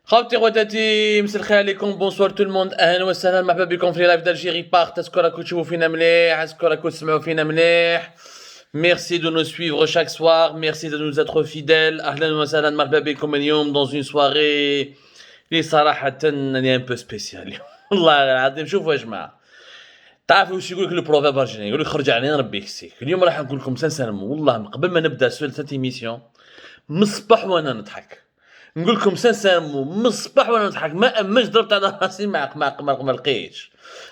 خوتي خواتاتي مساء الخير عليكم بونسوار تو الموند اهلا وسهلا مرحبا بكم في لايف d'Algérie Part اسكو راكم تشوفوا فينا مليح اسكو راكم تسمعوا فينا مليح merci de nous suivre chaque soir merci de nous être fidèles اهلا وسهلا مرحبا بكم اليوم dans une soirée اللي صراحة راني un peu spécial اليوم والله العظيم شوفوا يا جماعة تعرفوا واش يقول لك لو بروفيرب الجيريان يقول لك خرج علينا ربي يكسيك اليوم راح نقول لكم سانسيرمون والله قبل ما نبدا سلسلة ايميسيون من الصباح وانا نضحك نقول لكم سانسيرمون من الصباح وانا نضحك ما ضربت على راسي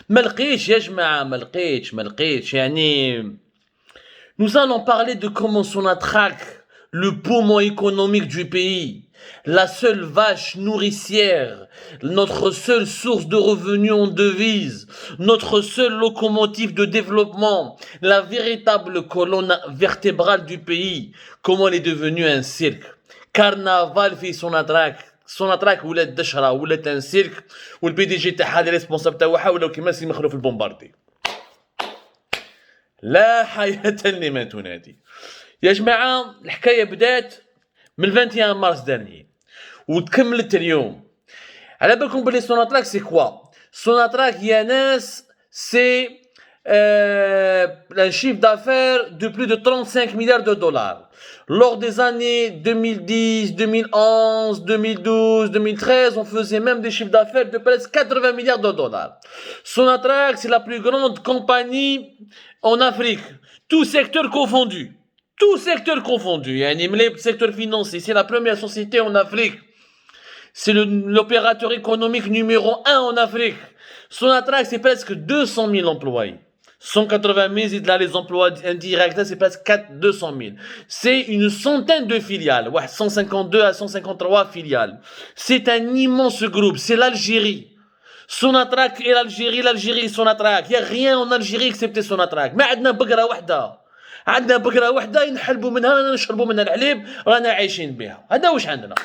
ما لقيتش يا جماعه ما لقيتش يعني nous allons parler de comment Sonatrach le poumon économique du pays la seule vache nourricière notre seule source de revenus en devises notre seule locomotive de développement la véritable colonne vertébrale du pays comment elle est devenue un cirque كارنافال في سوناتراك ولات دشره ولات ان سيرك والبي دي جي تاعها لي ريسبونسابل تاعها ولاو كيما سي مخلوف البومباردي لا حياة لمن تنادي يا جماعه الحكايه بدات من 21 مارس داني وتكملت اليوم على بالكم بلي سوناتراك سي كوا سوناتراك يا ناس سي un chiffre d'affaires de plus de 35 milliards de dollars. Lors des années 2010, 2011, 2012, 2013, on faisait même des chiffres d'affaires de presque 80 milliards de dollars. Sonatrach, c'est la plus grande compagnie en Afrique, tout secteur confondu. Tout secteur confondu. Le secteur financier, c'est la première société en Afrique. C'est l'opérateur économique numéro 1 en Afrique. Sonatrach, c'est presque 200 000 employés. 180 000, et là les emplois indirects, c'est presque 200 000. C'est une centaine de filiales, 152 à 153 filiales. C'est un immense groupe, c'est l'Algérie. Sonatrach et l'Algérie, Sonatrach. Il n'y a rien en Algérie excepté Sonatrach. Mais عندنا بقرة واحدة ينحلبوا منها نشربوا منها الحليب رانا عايشين بها. هذا واش عندنا.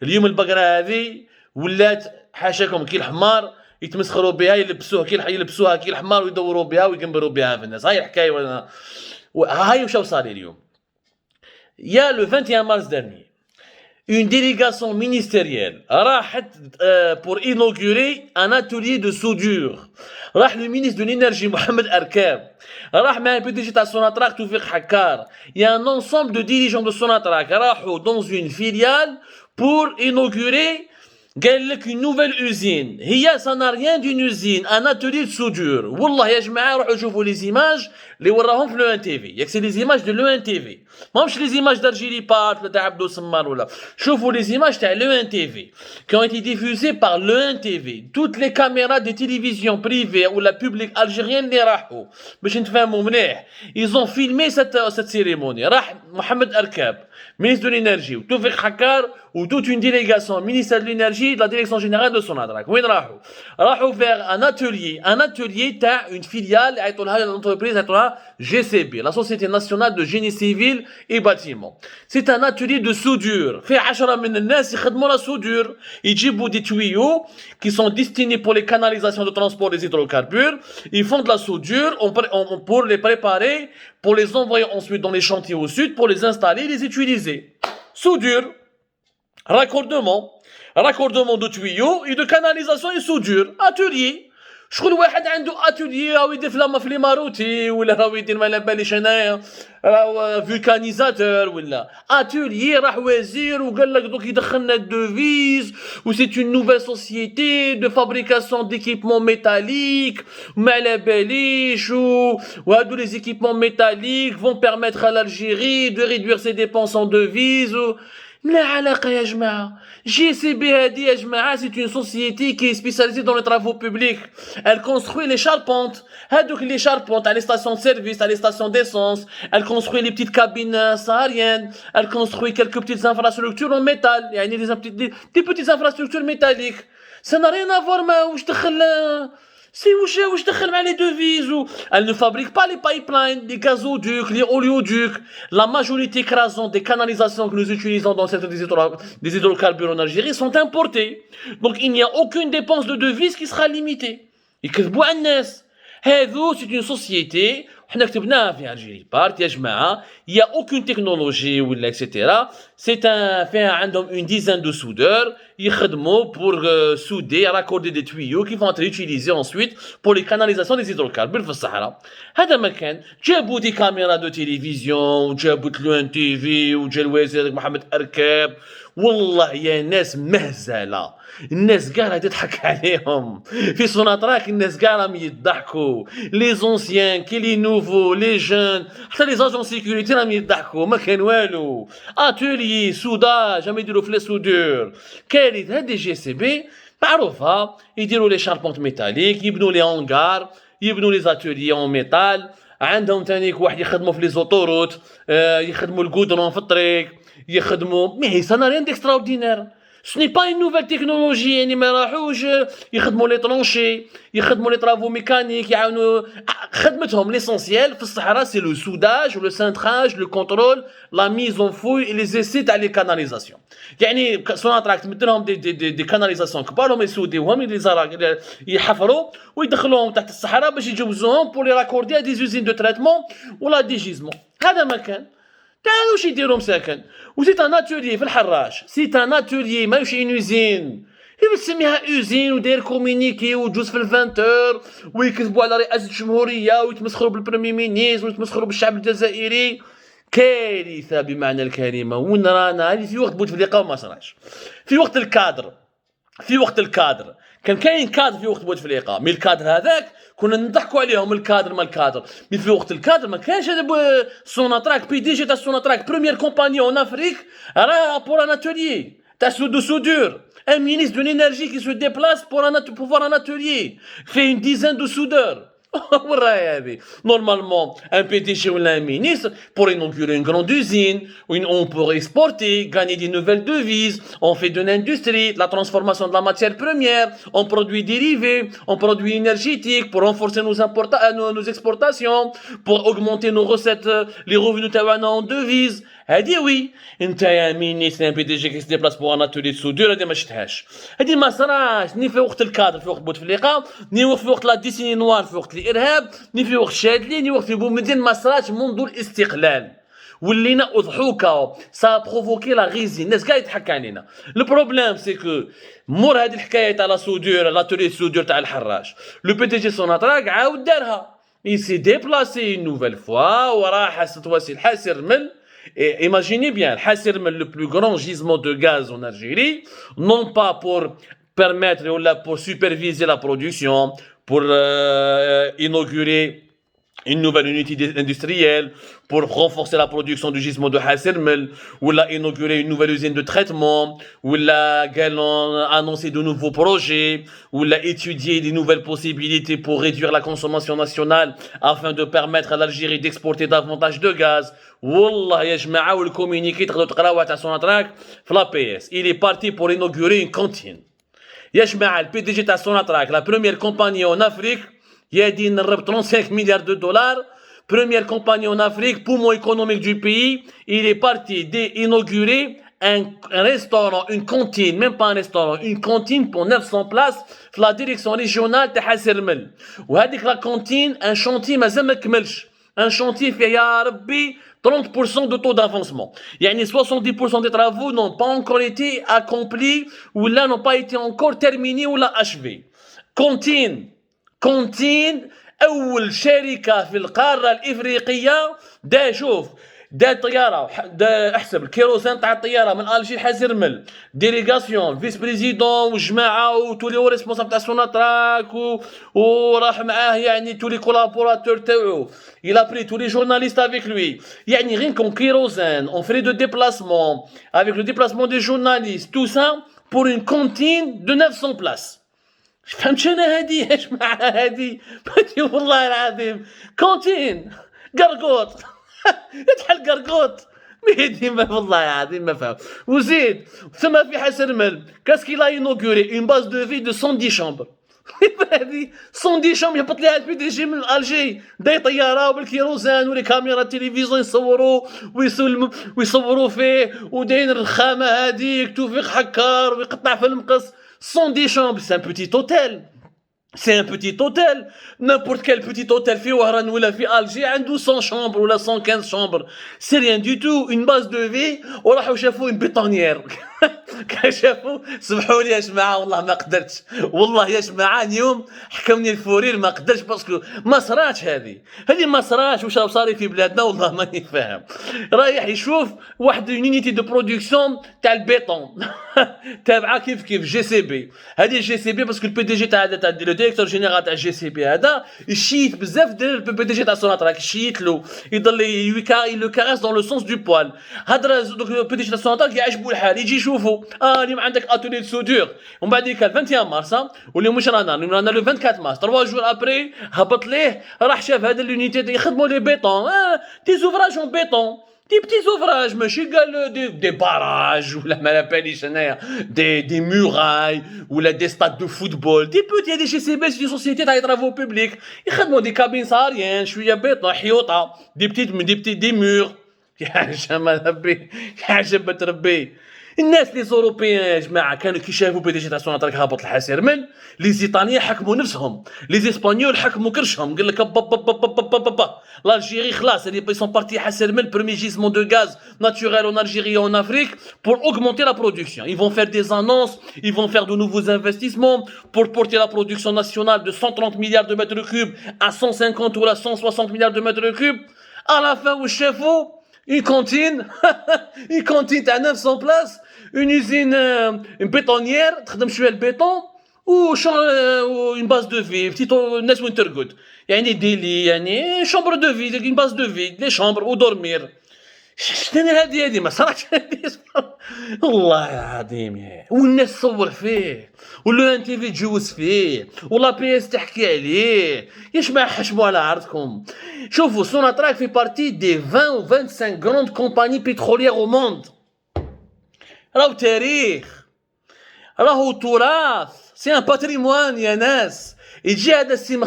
اليوم البقرة هذه ولات حاشاكم كي الحمار يتمسخروا بها يلبسوها كي الحمار ويدوروا بها ويقنبروا بها في الناس هاي الحكايه هاي وشاو صار اليوم يا لو 21 مارس dernier une délégation ministérielle راحت pour inaugurer un atelier de soudure راح le ministre de l'énergie محمد أركاب راح مع البي دي جي تاع سوناتراك توفيق حكار il y a un ensemble de dirigeants de Sonatrach راحوا dans une filiale pour inaugurer قال لك une nouvelle usine هي ça n'a rien d'une usine un atelier de soudure والله يا جماعه روحوا شوفوا لي زيماج اللي وراهم في لو ان تي في ياك سي لي زيماج دو لو ان تي في ماهمش لي زيماج d'Algérie Part ولا تاع عبدو سمار ولا شوفوا لي زيماج تاع لو ان تي في qui ont été diffusées par le 1 TV toutes les caméras des télévisions privées ou la publique algérienne اللي راحوا باش نتفاهموا مليح ils ont filmé cette cérémonie راح محمد أركاب ministre de l'énergie ou Toufik Hakkar ou toute une délégation ministère de l'énergie de la direction générale de Sonatrach وين راحوا vers un atelier تاع une filiale عيطولها l'entreprise عيطولها GCB la société nationale de génie civil et bâtiment c'est un atelier de soudure فيه 10 من الناس يخدموا la soudure يجيبوا des tuyaux qui sont destinés pour les canalisations de transport des hydrocarbures ils font de la soudure pour les préparer pour les envoyer ensuite dans les chantiers au sud pour les installer et les utiliser soudure raccordement de tuyaux et de canalisation et soudure atelier شكون واحد عنده اتوليي راهو يدير فلامه في لي ماروتي ولا راهو يدير ما على باليش انايا راهو فولكانيزاتور ولا اتوليي راح وزير وقال لك دوك يدخلنا الدوفيز و سي اون نوفيل سوسيتي دو فابريكاسيون ديكيبمون ميتاليك ما على باليش وهادو لي زيكيبمون ميتاليك فون بيرميتر à l'Algérie de réduire ses dépenses en devises لا علاقة يا جماعة GCB هذه يا جماعة c'est une société qui est spécialisée dans les travaux publics elle construit les charpentes هادوك les charpentes à les stations de service à les stations d'essence elle construit les petites cabines sahariennes elle construit quelques petites infrastructures en métal يعني des petites infrastructures métalliques ça n'a rien à voir ما واش دخل C'est واش دخل مع les devises Elle ne fabrique pas les pipelines, les gazoducs, les oléoducs. La majorité écrasante des canalisations que nous utilisons dans cette des hydrocarbures en Algérie sont importées. Donc il n'y a aucune dépense de devises qui sera limitée. يكذبوا على الناس. هذو c'est une société حنا كتبناها في Algérie Part يا جماعة. Il n'y a aucune technologie ou etc. C'est un فيها عندهم une dizaine de soudeurs يخدموا pour souder raccorder des tuyaux qui vont être utilisés ensuite pour les canalisations des hydrocarbures في الصحراء. هذا مكان جابوا دي كاميرا دو تلفزيون وجابوا تلوان تي في وجا الوزير محمد أركاب. والله يا ناس مهزله، الناس كاع تضحك عليهم في سوناتراك، الناس كاع راهم يضحكوا، لي زونسيان كي لي نوفو لي جون، حتى لي زاجون سيكوريتي راهم يضحكوا، ما كان والو. اتولي سوداج راهم يديروا في لي سودور كارثه. هادي جي سي بي معروفه، يديروا لي شاربونت ميتاليك، يبنوا لي انغار، يبنوا لي زاتولي اون ميتال. عندهم تانيك واحد يخدموا في لي زوتوروت، يخدموا الكودرون في الطريق، يخدموا مي سا نا ريان ديكستراوردينير. Ce n'est pas une nouvelle technologie يعني ما راحوش يخدموا لي طرونشي، يخدموا لي طرافو ميكانيك، يعاونوا خدمتهم ليسونسيال في الصحراء سي لو سوداج ولو سانتراج لو كونترول لا ميز اون فوي اي لي زيسي تاع لي كاناليزاسيون. يعني سوناتراك تمد لهم دي كاناليزاسيون كبار، هم يسوديوهم يحفروا ويدخلوهم تحت الصحراء باش يجوزوهم بور لي راكوردي دي زوزين دو تريتمون ولا دي جيزمون. هذا مكان تعالوا واش يديروا مساكن. وسيت ان اتوليي في الحراش، سيت ان اتوليي ماشي اون اوزين. تسميها اوزين وداير كومينيكي وتجوز في الفانتور ويكذبوا على رئاسه الجمهوريه ويتمسخروا بالبريمي مينيس ويتمسخروا بالشعب الجزائري. كارثه بمعنى الكلمه. وين رانا هذه في وقت بوتفليقه وما صراش، في وقت الكادر، في وقت الكادر كان كاين كادر في وقت بوتفليقه، مي الكادر هذاك كنا نضحكوا عليهم الكادر ما الكادر، مي في وقت الكادر ما كانش هذا سوناتراك بي دي جي تاع سوناتراك بروميير كومباني اون افريك راه بور ان اتوليي تاع سودو سودور. Un ministre de l'énergie qui se déplace pour voir un atelier, fait une dizaine de soudeurs. Normalement, un PDG ou un ministre, pour inaugurer une grande usine, on pourrait exporter, gagner des nouvelles devises, on fait de l'industrie, de la transformation de la matière première, on produit dérivés, on produit énergétique pour renforcer nos exportations, pour augmenter nos recettes, les revenus en devises. هادي وي انت يا مينيس ان بي دي جي كي ديبلاس بو ان اتولي سودور، هادي ما شفتهاش، هادي ما صراش ني في وقت الكادر في وقت بوتفليقه، ني في وقت لا ديسيني نوار في وقت الارهاب، ني في وقت شادلي، ني وقت في بومدين، ما صراش منذ الاستقلال. ولينا اضحوكا سا بروفوكي لا غيزي، الناس كاع يضحك علينا. البروبليم سي كو مور هادي الحكايه تاع لا سودور لاتولي سودور تاع الحراش، لو بي دي جي سوناتراك عاود دارها، il s'est déplacé une nouvelle fois وراح ستواسي الحاسر مل. Et imaginez bien, le plus grand gisement de gaz en Algérie, non pas pour permettre ou là pour superviser la production, pour inaugurer une nouvelle unité industrielle, pour renforcer la production du gisement de Hassermel, ou là inaugurer une nouvelle usine de traitement, ou là annoncer de nouveaux projets, ou là étudier des nouvelles possibilités pour réduire la consommation nationale afin de permettre à l'Algérie d'exporter davantage de gaz. Wallah ya jma'a ou le communiqué تقدروا تقراوه تاع سوناتراك في لا بي اس. Il est parti pour inaugurer une cantine. يا جماعه البي دي جي تاع سوناتراك لا بروميير كومباني اون افريك يدي نرب 35 milliards de dollars. Première compagnie en Afrique, poumon économique du pays. Il est parti d'inaugurer un restaurant, une cantine, même pas un restaurant, une cantine pour 900 places في la direction régionale تاع حسرمل. وهذيك لا كانتين ان شانتي مازال ما كملش، ان شانتي فيه يا ربي 30% de taux d'avancement. يعني 70% des travaux n'ont pas encore été accomplis ou là n'ont pas été encore terminés ou là achevés. كونتين اول شركه في القاره الافريقيه شوف دا طياره احسب الكيروسين تاع الطياره من الجي حزرمل ديليغاسيون فيس بريزيدون وجماعه وتولي هو ريسبونسابل تاع سوناتراك وراح معاه يعني تولي كولابوراتور تاعو il a pris tous les journalistes avec lui يعني غير كون كيروسين on fait de déplacement avec le déplacement des journalistes tout ça pour une cantine de 900 places. فهمت انا هادي اش مع هادي والله العظيم كونتين قرقوط يتحل قرقوط مهدي ما والله العظيم ما فهم. وزيد ثم في حسرمل كاسكي لا ينوغوري اون باز دو في دو 110 شامبر هادي 110 شامبر يهبط ليها البي دي جي من الجي داي طياره وبالكيروزان ولي كاميرا تلفزيون يصوروا ويصوروا فيه وداين الرخامه هذيك توفيق حكار ويقطع في المقص 110 chambres, c'est un petit hôtel. C'est un petit hôtel. N'importe quel petit hôtel في وهران ولا في Alger عنده 100 chambres ولا 115 chambres. C'est rien du tout. Une base de vie وراحوا شافوا une bétonnière. شافوا سمحوا لي يا جماعه والله ما قدرتش والله يا جماعه اليوم حكمني الفورير ما قدرتش باسكو ما صراتش هذه ما صراتش واش راه صاري في بلادنا والله ماني فاهم رايح يشوف واحد يونيتي دو برودكسيون تاع البيطون تابعه كيف جي سي بي هذه جي سي بي باسكو البي دي جي تاع لو ديريكتور جينيرال تاع جي سي بي هذا يشيت بزاف ديال البي دي جي تاع سوناتراك يشيت له يضل لو كارس دون لو سونس دو بوال هضره دوك البي دي جي تاع سوناتراك يعجبو الحال يجي يشوفوا اليوم عندك اتولي دو سودور ومن بعد ديك 21 مارس واليوم واش رانا لو 24 مارس 3 جور ابري هبط ليه راح شاف هذا لونيتي يخدموا لي بيطون دي زوفراج اون بيطون دي بتي زوفراج ماشي قال دي باراج ولا ما باليش انايا دي موراي ولا دي ستاد دو فوتبول دي بوتي دي جي سي بي دي سوسيتي تاع ترافو بوبليك يخدموا دي كابين صاريين شويه بيطون حيوطه دي مور يا جمال ربي يا عجبت ربي الناس لي زوروبيان يا جماعه كانوا كي شافوا بي دي جي تاع سوناتراك هابط الحسير من لي زيطاليين حكموا نفسهم لي زيسبانيول حكموا كرشهم قال لك l'Algérie خلاص ils sont partis حسير من premier gisement de gaz naturel en Algérie et en Afrique pour augmenter la production ils vont faire des annonces ils vont faire de nouveaux investissements pour porter la production nationale de 130 milliards de mètres cubes à 150 ou à 160 milliards de mètres cubes à la fin où chefo une cantine à 900 places, une usine, une bétonnière, تخدم شوية البيطون ou une base de vie, petite ناس وين ترقد يعني ديلي يعني chambre de vie, une base de vie, des chambres où dormir. شتني هذه ما صارتش والله العظيم والناس تصور فيه ولو ان تي في تجوز فيه ولا بي اس تحكي عليه ياش ما حشموا على عرضكم شوفوا سوناتراك في بارتي دي 20 و 25 grandes compagnies pétrolières au monde راهو تاريخ راهو تراث سي ان باتريموان يا ناس يجي هذا السي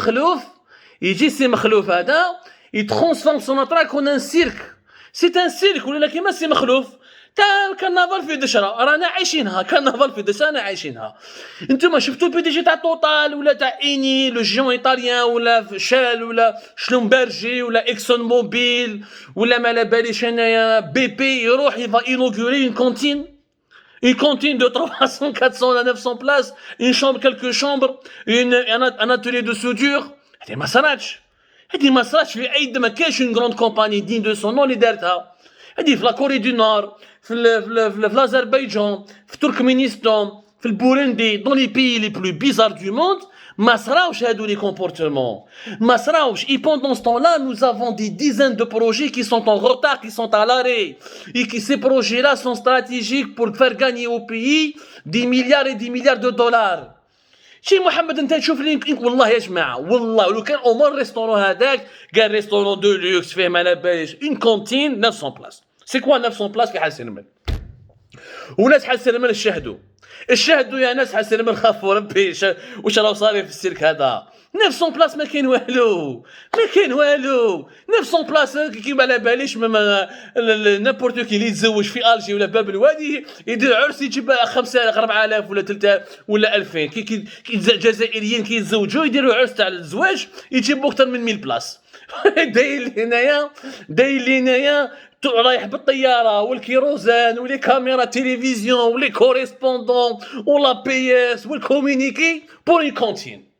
مخلوف هذا يترانسفورم سوناتراك اون ان سيرك سي ان سيرك ولا كيما سي مخلوف تاع كارنافال في دشرة رانا عايشينها كارنافال في دشرة رانا عايشينها انتوما شفتوا البي دي جي تاع توتال ولا تاع ايني لو جيون ايطاليان ولا شال ولا شلومبرجي ولا اكسون موبيل ولا ما لا باليش انايا بي بي يروح يفا انوغوري اون كونتين de 300 400 à 900 places une chambre quelques chambres un atelier de soudure هذه ما صراتش في اي ما كاينش اون غروند كومباني دين دو سون نو اللي دارتها هذه في لا كوري دو نور في الاذربيجان في تركمانستان في البوروندي دون لي بيي لي بلو بيزار دو موند ما صراوش هادو لي كومبورتمون ما صراوش اي بوندون ستون لا nous avons des dizaines de projets qui sont en retard qui sont à l'arrêt et que ces projets là sont stratégiques pour faire gagner au pays des milliards et des milliards de dollars شي محمد انت تشوف لي والله يا جماعه والله لو كان اومون ريستورون هذاك قال ريستورون دو لوكس فيه ما لا باليش اون كونتين 900 بلاص سي كوا 900 بلاص في حسن المل وناس حسن المل الشهدوا يا ناس حسن المل خافوا ربي واش راه صاري في السيرك هذا 900 بلاص ما كاين والو 900 بلاص كيما على باليش نابورتو كي اللي يتزوج في الجي ولا باب الوادي يدير عرس يجيب 5000 4000 ولا 3000 ولا 2000 كي الجزائريين كي يتزوجوا يديروا عرس تاع الزواج يجيبوا اكثر من 1000 بلاص داير هنايا رايح بالطياره والكيروزان ولي كاميرا تلفزيون ولي كوريسبوندون ولا بي اس والكومونيكي بور اون كونتين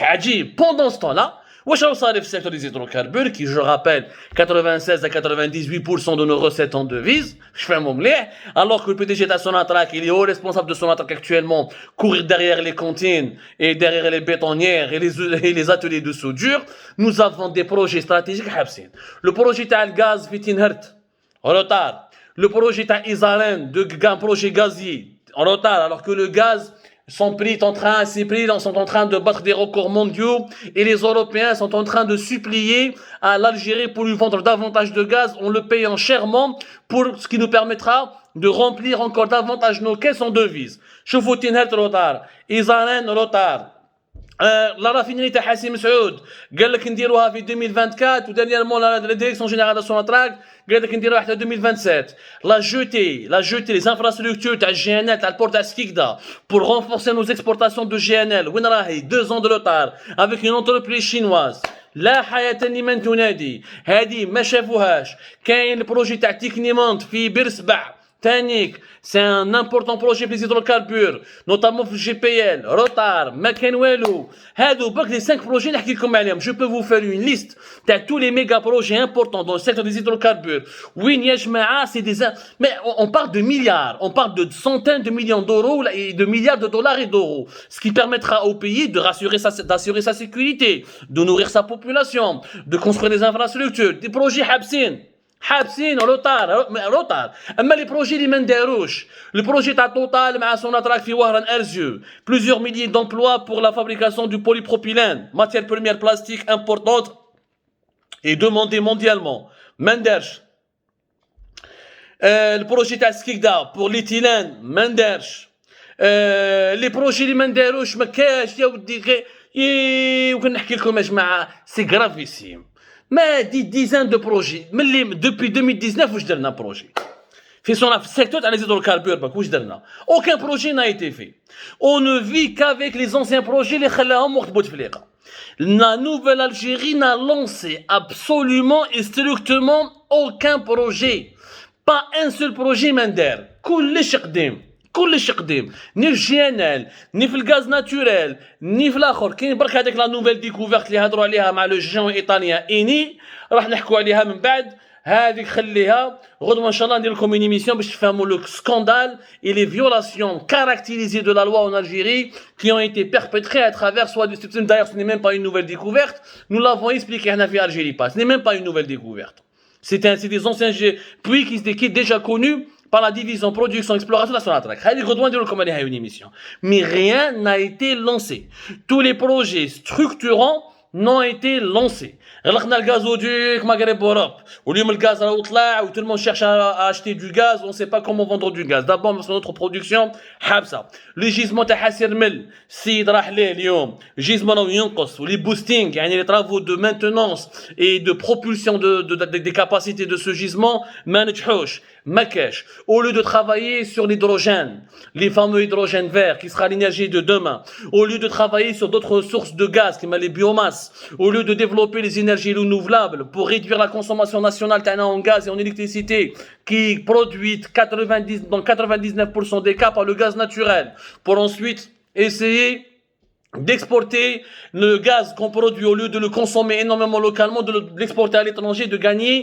عجيب بوندون ستون لا واش راهو صاري في السيكتور دي زيدروكاربور كي جو رابيل 96 à 98% de nos recettes en devises je fais مليح alors que le PDG de Sonatrach il est haut responsable de Sonatrach actuellement courir derrière les cantines et derrière les bétonnières et les ateliers de soudure nous avons des projets stratégiques حابسين le projet تاع الغاز في تنهرت en retard le projet تاع Isaren de un projet gazier en retard alors que le gaz ces prix sont en train de battre des records mondiaux et les Européens sont en train de supplier à l'Algérie pour lui vendre davantage de gaz en le payant chèrement pour ce qui nous permettra de remplir encore davantage nos caisses en devises. Choufoutine retard, Isaren retard. لا رافينري تاع حسين مسعود قال لك نديروها في 2024 ودانييرمون لا ديريكسيون جينيرال دو سوناتراك قال لك نديروها حتى 2027. لا جوتي لي انفراستركتور تاع الجي ان ال تاع البورت تاع سكيكدا بور رونفورسي نوز اكسبورتاسيون دو جي ان ال وين راهي 2 ans دو روتار افيك اون انتربريز شينواز. لا حياة لمن تنادي. هذه ما شافوهاش. كاين البروجي تاع تكنيمونت في بيرسبع تانيك سي ان امبورطون بروجي في ليزيدروكاربور نوتامون في الجي بي ال روتار ما كان والو. هادو برك لي 5 بروجي نحكي لكم عليهم. جو بو فو فار اون ليست تاع تو لي ميغا بروجي امبورطون دون السيكتور دي ليزيدروكاربور وين يا جماعه سي دي مي اون بارل دو مليار اون بارل دو سونتين دو مليون دورو دو مليار دو دولار et d'euros ce qui permettra au pays de d'assurer sa sécurité de nourrir sa population de construire des infrastructures des projets حابسين روتار. اما لي بروجي اللي ما نداروش البروجي تاع توتال مع سوناتراك في وهران ارزيو plusieurs milliers d'emplois pour la fabrication du polypropylène matière première plastique importante et demandée mondialement ما ندارش. البروجي تاع سكيكدا بور ليتيلان ما ندارش. لي بروجي اللي ما نداروش ما كاش يا ودي وكان نحكي لكم يا جماعه سي غرافيسيم. ما دي ديزان دو بروجي ملي دوبي 2019 واش درنا بروجي في السيكتور تاع لي زيدروكاربور باك واش درنا. اوكان بروجي نا ايتي في اون نو في كافيك لي زونسيان بروجي اللي خلاهم وقت بوتفليقه. لا نوفيل الجيري نا لونسي ابسولومون اي ستركتومون اوكان بروجي با ان سول بروجي ما ندار. كلش قديم ني في جي ان ال ني في الغاز ناتوريل ني في الاخر. كاين برك هذاك لا نوفيل ديكوفيرت اللي هضروا عليها مع لو جيون ايطاليا ايني راح نحكوا عليها من بعد. هذيك خليها غدوه ان شاء الله ندير لكم اون ايميسيون باش تفهموا لو سكاندال اي لي فيولاسيون كارactérisées de la loi en Algérie qui ont été perpétrées à travers soit du d'ailleurs ce n'est même pas une nouvelle découverte. Nous l'avons expliqué هنا في Algérie Pass. Ce n'est même pas une nouvelle découverte. C'est des anciens puits qui est déjà connus par la division production exploration de la Sonatrach. Une émission. Mais rien n'a été lancé. Tous les projets structurants n'ont été lancés. غلقنا الغازوديك مغرب اوروب واليوم الغاز راهو طلع و tout le monde cherche à acheter du gaz. On sait pas comment vendre du gaz. D'abord parce que notre production حابسه. لي جيزمون تاع حاسر مل السيد راح ليه اليوم جيزمون راهو ينقص ولي بوستينغ يعني لي travaux de maintenance et de propulsion des capacités de ce gisement ما نجحوش ما كاش. Au lieu de travailler sur l'hydrogène, les fameux hydrogène vert qui sera l'énergie de demain, au lieu de travailler sur d'autres sources de gaz qui sont les biomasses, au lieu de développer les énergies renouvelables pour réduire la consommation nationale en gaz et en électricité qui produit dans 99% des cas par le gaz naturel, pour ensuite essayer d'exporter le gaz qu'on produit au lieu de le consommer énormément localement, de l'exporter à l'étranger, de gagner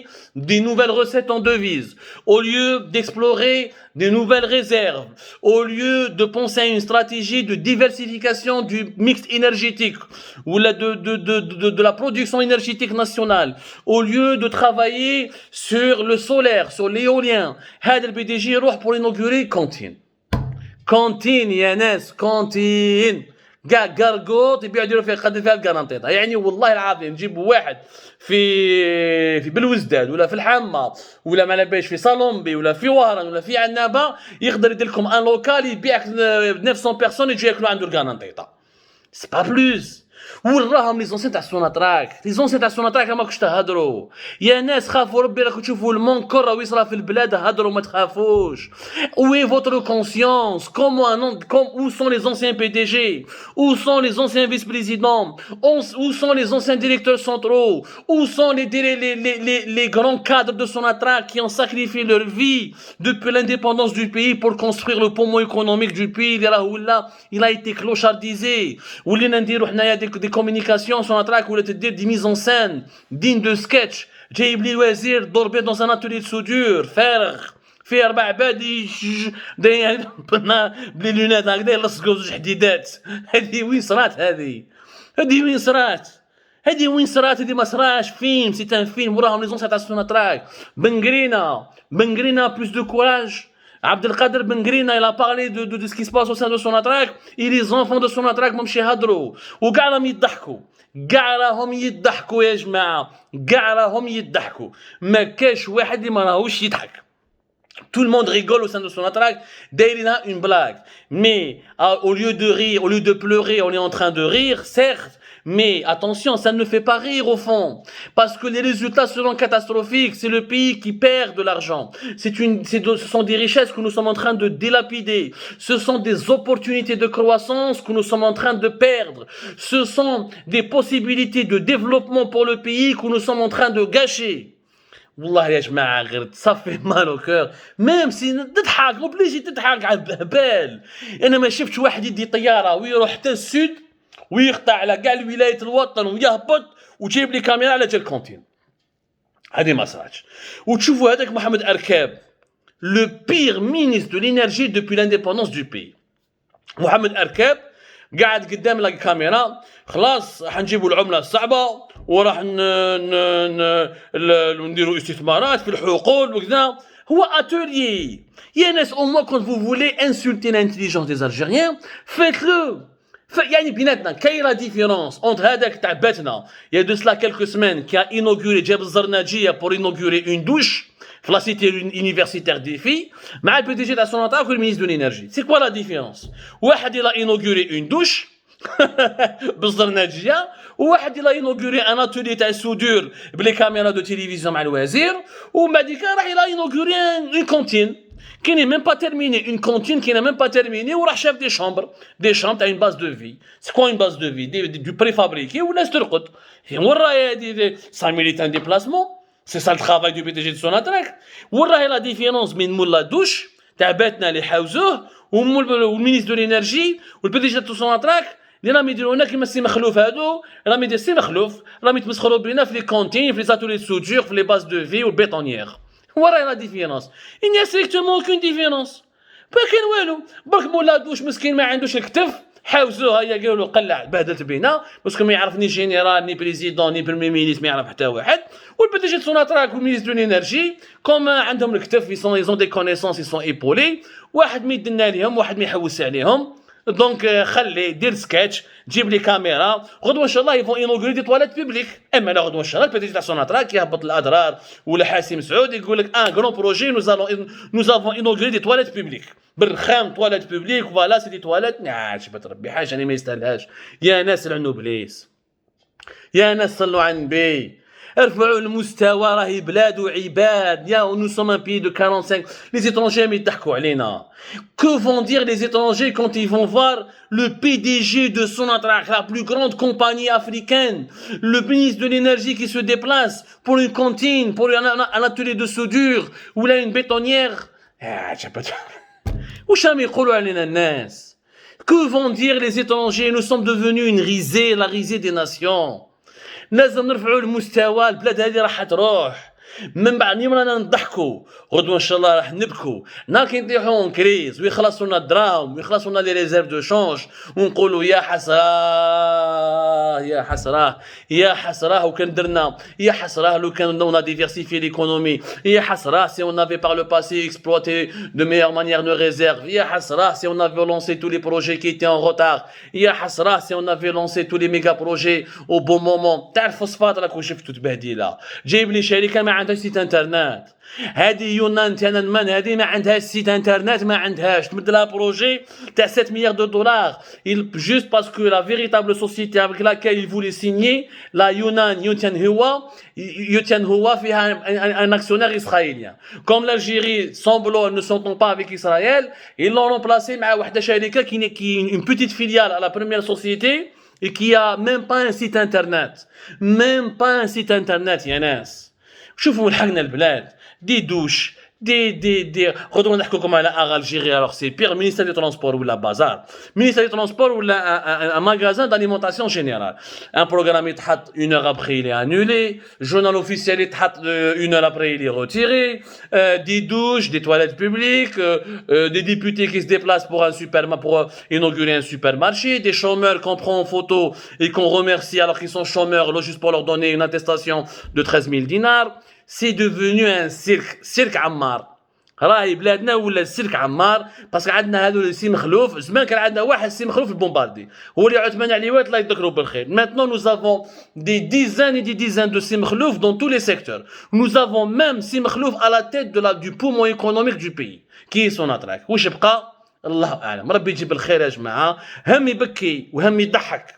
des nouvelles recettes en devises, au lieu d'explorer des nouvelles réserves, au lieu de penser à une stratégie de diversification du mix énergétique ou de la production énergétique nationale, au lieu de travailler sur le solaire, sur l'éolien. هذا البي دي جي يروح pour inaugurer كونتين يا ناس كونتين كاع كارغوط يبيعوا يديروا فيها قد فيها الكارانتيطه. يعني والله العظيم نجيبوا واحد في بالوزداد ولا في الحامه ولا ما باليش في صالومبي ولا في وهران ولا في عنابه يقدر يدير لكم ان لوكال يبيعك 900 بيرسون يجي ياكلوا عنده الكارانتيطه. سي با بلوس. وراهم لي زونسيان تاع سوناتراك ماكوش تهضروا يا ناس. خافوا ربي راكم تشوفوا المنكر راهو يصرى في البلاد. هضروا ما تخافوش. Où est votre conscience? Où sont les anciens PDG? Où sont les anciens vice-présidents? Où sont les anciens directeurs centraux? Où sont les grands cadres de Sonatrach qui ont sacrifié leur vie depuis l'indépendance du pays pour construire le poumon économique du pays? Il a été clochardisé. ولينا نديروا حنايا des communications Sonatrach ولا تدير des mises en scène dignes de sketch. جايب لي الوزير ضربي dans un atelier de soudure فارغ فيه 4 عباد دايرين بلي لونات هكذا يلصقوا زوج حديدات. هذه وين صرات؟ هذه ما صراش فيلم. سي ان فيلم. وراهم لي زونسيان تاع Sonatrach. بنغرينا plus de courage. Abdelkader Bengrina, il a parlé de ce qui se passe au sein de Sonatrach. Et les enfants de Sonatrach ممشي يهضروا وكاع راهم يضحكوا يا جماعه. كاع راهم يضحكوا. ما كاش واحد اللي ما راهوش يضحك. Tout le monde rigole au sein de Sonatrach. Dairina une blague. Mais au lieu de rire, au lieu de pleurer, on est en train de rire, certes. Mais attention, ça ne fait pas rire au fond. Parce que les résultats seront catastrophiques. C'est le pays qui perd de l'argent. Ce sont des richesses que nous sommes en train de dilapider. Ce sont des opportunités de croissance que nous sommes en train de perdre. Ce sont des possibilités de développement pour le pays que nous sommes en train de gâcher. والله يا جماعة غير تصفي مال au cœur. Même si تضحك اوبليجي تضحك على بال. انا ما شفتش واحد يدي طيارة ويروح حتى السود ويقطع على كاع ولاية الوطن ويهبط وتجيب لي كاميرا على جال كونتين. هذه ما صراتش. وتشوفوا هذاك محمد أركاب le pire ministre de l'énergie depuis l'indépendance du pays. محمد أركاب قاعد قدام الكاميرا خلاص راح نجيبوا العملة الصعبة وراح نديروا استثمارات في الحقول وكذا. هو اتوليي يا ناس au moins quand vous voulez insulter l'intelligence des Algériens faites-le. يعني بيناتنا كاين لا ديفيرونس entre هذاك تاع باتنا il y a de cela quelques semaines qui a inauguré جاب الزرناجية pour inaugurer une douche في la cité universitaire des filles مع le PDG تاع Sonatrach le ministre de l'énergie. C'est quoi la différence؟ واحد il a inauguré une douche بالزرناجية وواحد il a inauguré un atelier تاع soudure بلي كاميرا دو تيليفزيون مع الوزير وبعد كده راح il a inauguré une cantine qui n'est même pas terminée, une cantine qui n'est même pas terminée, ou la chef des chambres à une base de vie. C'est quoi une base de vie? Du préfabriqué ou l'Esterkot. Et on ça mérite un déplacement. C'est ça le travail du PDG de Sonatrach. On la différence entre la douche, تاعباتنا اللي حاوزوه والمينيستر de l'énergie والبي de Sonatrach اللي راهم يديروا لنا كيما السي مخلوف هادو راهم يدير السي مخلوف راهم يتمسخروا بينا في لي كونتين في لي زاتولي دو سودور في لي باز دو في والبيطونيير. وراي لا ديفيرونس. Il n'y a strictement aucune différence. ما كاين والو. برك مولا دوش مسكين ما عندوش الكتف حاوزوها هيا قالوا له قلع بهدلت بينا باسكو ما يعرف ني جينيرال ني بريزيدون ني بريمي مينيس ما يعرف حتى واحد. والبيتيجي Sonatrach والمينيستر دو لينيرجي كوم عندهم الكتف يسون دي كونيسونس يسون ايبولي واحد ما يدنا ليهم واحد ما يحوس عليهم. دونك خلي دير سكتش جيب لي كاميرا غدوه ان شاء الله يفون انوغوري دي تواليت بوبليك. اما لا غدوه ان شاء الله البيتيجي تاع Sonatrach يهبط الاضرار ولا حاسم سعود يقول لك ان غران بروجي nous avons inauguré des toilettes publiques بالرخام تواليت بوبليك فوالا سي دي تواليت. جبت ربي حاجه انا ما يستاهلهاش. يا ناس لعنوا بليس يا ناس صلوا على النبي ارفعوا المستوى راهي بلاد وعباد. يا nous sommes un pays de 45. Les étrangers mais يضحكوا علينا. Que vont dire les étrangers quand ils vont voir le PDG de Sonatrach, la plus grande compagnie africaine, le ministre de l'énergie qui se déplace pour une cantine, pour un atelier de soudure ou là une bétonnière. وش راهم يقولوا علينا الناس؟ Que vont dire les étrangers? Nous sommes devenus une risée, la risée des nations. لازم نرفعوا المستوى. البلاد هذه راح تروح من بعد يوم رانا نضحكوا غدوه ان شاء الله راح نبكوا. نهار كي نطيحوا كريز ويخلصوا لنا الدراهم ويخلصوا لنا لي ريزيرف دو شونج ونقولوا يا حسراه يا حسراه يا حسراه وكان درنا يا حسراه لو كان on a diversifié l'économie يا حسراه si on avait par le passé exploité de meilleure manière nos réserves يا حسراه si on avait lancé tous les projets qui étaient en retard يا حسراه si on avait lancé tous les méga projets au bon moment. تاع الفوسفات راكم شفتوا تبهديله جايب لي شركه ما عندهاش سيت انترنت. هذه يونان تيانانمان هذه ما عندهاش سيت انترنت ما عندهاش تمد لها بروجي تاع 7 milliards de dollars juste parce que la véritable société avec laquelle il voulait signer la Yunnan Yutianhua فيها un actionnaire israélien. Comme l'Algérie semble ne s'entend pas avec Israël, ils l'ont remplacé مع واحده شركه qui une petite filiale à la première société et qui a même pas un site internet. Même pas un site internet يا ناس. شوفوا لحقنا البلاد دي دوش دي غدوه نحكوا لكم على Algérie. Alors c'est pire ministère des transports ولا بازار ministère des transports ولا un magasin d'alimentation générale. Un programme يتحط une heure après il est annulé. Journal officiel يتحط une heure après il est retiré. Des douches, des toilettes publiques, des députés qui se déplacent pour inaugurer un supermarché, des chômeurs qu'on prend en photo et qu'on remercie alors qu'ils sont chômeurs juste pour leur donner une attestation de 13 000 dinars. C'est devenu un cirque Ammar. راهي بلادنا ولا السلك عمار، باسكو عندنا هذو السي مخلوف. زمان كان عندنا واحد السي مخلوف البومباردي هو اللي عثمان عليوات الله يذكره بالخير. Maintenant nous avons des dizaines et des dizaines de si مخلوف dans tous les secteurs. Nous avons même si مخلوف à la tête du poumon économique du pays qui est Sonatrach. واش بقى الله اعلم. ربي يجيب الخير يا جماعه. هم يبكي وهم يضحك،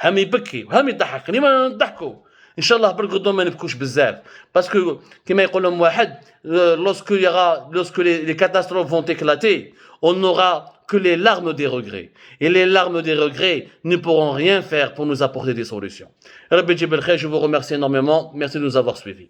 هم يبكي وهم يضحك. خلينا نضحكوا ان شاء الله بالقدوم ما نبكوش بزاف، باسكو كما يقول لهم واحد lorsque les catastrophes vont éclater, on n'aura que les larmes des regrets, et les larmes des regrets ne pourront rien faire pour nous apporter des solutions. Rabbi Djibril Khair, je vous remercie énormément, merci de nous avoir suivis.